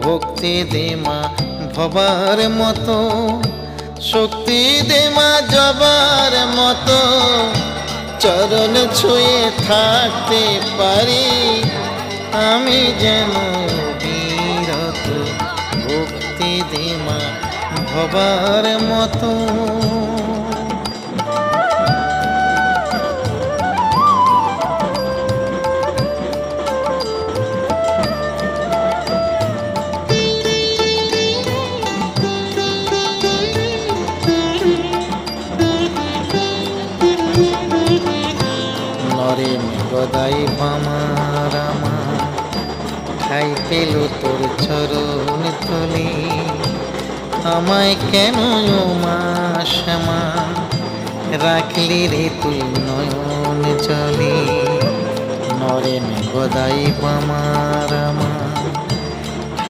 ভক্তি দে মা ভবার মতো, শক্তি দে মা জবার মতো, চরণ ছুঁয়ে থাকতে পারি আমি যেন বিরত। ভক্তি দে মা ভবার মতো। নরে মেঘদাই বামার আমার ঠাই পেল তোর চরণ তলে, আমায় কেন ও মা শ্যামা রাখলি রে তুই নয়ন জলে। নরে মেঘদাই বামার আমার